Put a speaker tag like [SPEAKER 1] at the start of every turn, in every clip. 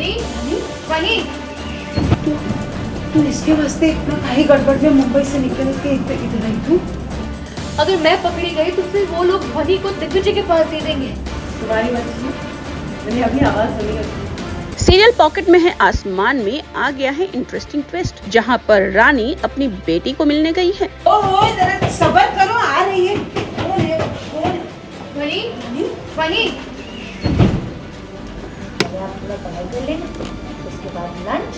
[SPEAKER 1] वनी वनी
[SPEAKER 2] तू इसके वास्ते इतना काहे गड़बड़ में मुंबई से निकल के इधर आई तू?
[SPEAKER 1] अगर मैं पकड़ी गई तो फिर वो लोग वनी को दिग्विजय के पास दे देंगे।
[SPEAKER 2] तुम्हारी मर्जी, मैंने अभी आवाज सुनी।
[SPEAKER 3] सीरियल पॉकेट में है आसमान में आ गया है इंटरेस्टिंग ट्विस्ट, जहां पर रानी अपनी बेटी को मिलने गई है।
[SPEAKER 2] ओहो जरा सब्र करो, आ रही है। कौन है?
[SPEAKER 1] वनी वनी
[SPEAKER 4] आप थोड़ा पढ़ाई कर लेना, उसके बाद लंच,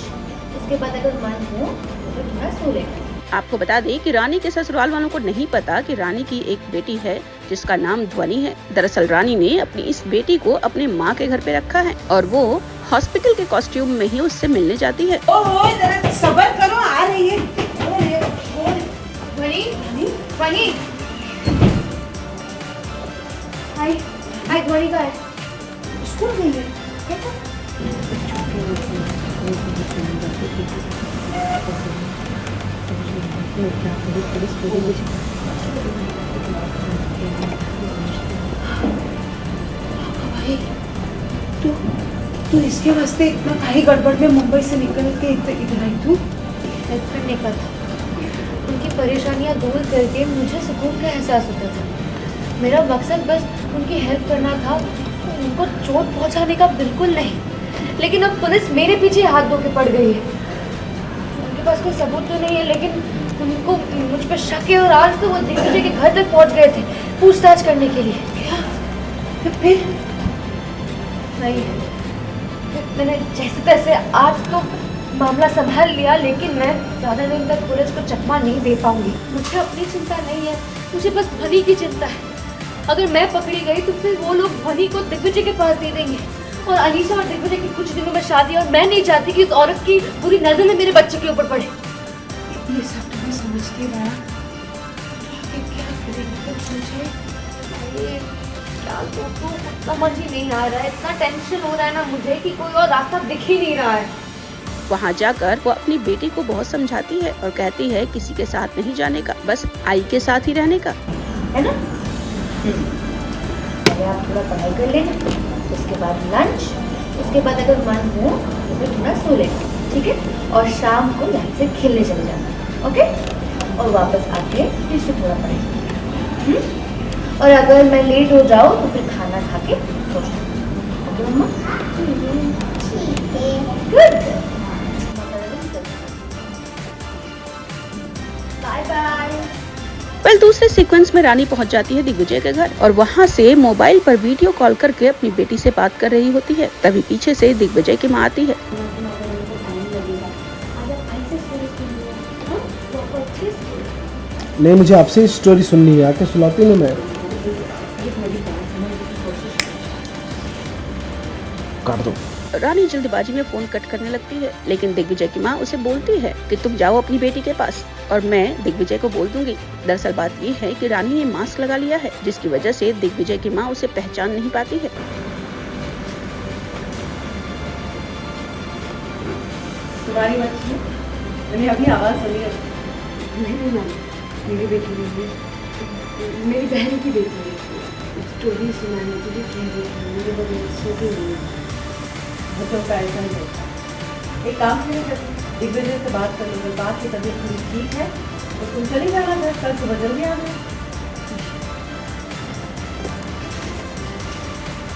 [SPEAKER 4] उसके बाद अगर मन हो तो फिर थोड़ा सो लेना।
[SPEAKER 3] आपको बता दें कि रानी के ससुराल वालों को नहीं पता कि रानी की एक बेटी है जिसका नाम ध्वनि है। दरअसल रानी ने अपनी इस बेटी को अपने माँ के घर पे रखा है और वो हॉस्पिटल के कॉस्ट्यूम में ही उससे मिलने जाती है।
[SPEAKER 2] ओहो जरा सब्र करो, आ रही है। कौन है?
[SPEAKER 1] वनी वनी आई आई ध्वनि का है।
[SPEAKER 2] स्कूल गई है। भाई तू इसके वास्ते इतना काहे गड़बड़ में मुंबई से निकल के इधर आई तू?
[SPEAKER 1] हेल्प करने का था, उनकी परेशानियां दूर करके मुझे सुकून का एहसास होता था। मेरा मकसद बस उनकी हेल्प करना था, उनको चोट पहुंचाने का बिल्कुल नहीं। लेकिन अब पुलिस मेरे पीछे हाथ धो के पड़ गई है। उनके पास कोई सबूत तो नहीं है, लेकिन उनको मुझ पर शक है और आज तो वो दिग्विजय के घर तक पहुंच गए थे पूछताछ करने के लिए।
[SPEAKER 2] क्या? फिर
[SPEAKER 1] नहीं, मैंने जैसे तैसे आज तो मामला संभाल लिया, लेकिन मैं ज़्यादा दिन तक पुलिस को चकमा नहीं दे पाऊंगी। मुझे अपनी चिंता नहीं है, मुझे बस वनी की चिंता है। अगर मैं पकड़ी गई तो फिर वो लोग वनी को दिग्विजय के पास दे देंगे और अनीशा और दिग्विजय की कुछ दिनों में शादी, और मैं नहीं चाहती कि उस औरत की बुरी नजर में मेरे बच्चे के ऊपर पड़े।
[SPEAKER 2] ये सब तो मैं समझती रहा, आगे क्या करेगी मुझे?
[SPEAKER 1] अरे क्या सोचूं, समझ ही नहीं आ रहा है। इतना टेंशन हो रहा है ना मुझे कि कोई और रास्ता दिख ही नहीं रहा है।
[SPEAKER 3] वहाँ जाकर वो अपनी बेटी को बहुत समझाती है और कहती है किसी के साथ नहीं जाने का, बस आई के साथ ही रहने का,
[SPEAKER 4] है ना? अरे आप थोड़ा पढ़ाई कर लेना, उसके बाद लंच, उसके बाद अगर मन हो तो फिर थोड़ा सो लेना, ठीक है? और शाम को यहाँ से खेलने चले जाना, ओके? और वापस आके फिर से थोड़ा पढ़ाई। और अगर मैं लेट हो जाऊँ तो फिर खाना खा के सो जाओ, ओके मम्मा? गुड। Bye bye.
[SPEAKER 3] वेल दूसरे सीक्वेंस में रानी पहुंच जाती है दिग्विजय के घर और वहां से मोबाइल पर वीडियो कॉल करके अपनी बेटी से बात कर रही होती है। तभी पीछे से दिग्विजय की माँ आती है।
[SPEAKER 5] नहीं, मुझे आपसे स्टोरी सुननी है, आके सुनाती ना मैं। काट दो।
[SPEAKER 3] रानी जल्दबाजी में फोन कट करने लगती है, लेकिन दिग्विजय की माँ उसे बोलती है कि तुम जाओ अपनी बेटी के पास और मैं दिग्विजय को बोल दूंगी। दरअसल बात ये है कि रानी ने मास्क लगा लिया है, जिसकी वजह से दिग्विजय की माँ उसे पहचान नहीं पाती है।
[SPEAKER 2] तुम्हारी मर्जी, मैंने अभी आवाज सुनी है।
[SPEAKER 6] नहीं मैम, मेरी बेटी नहीं है, मेरी बहन की बेटी है। स्टोरी सुनाने के लिए कह रही है, मेरे बगैर सोती नहीं है।
[SPEAKER 2] बच्चों का ऐसा ही होता है। एक काम करें, दिग्विजय से बात कर लो, बात की तबीयत थोड़ी ठीक है तो तुम चली जाना घर, कल सुबह जल्दी आ जाओ।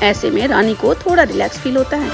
[SPEAKER 3] ऐसे में रानी को थोड़ा रिलैक्स फील होता है।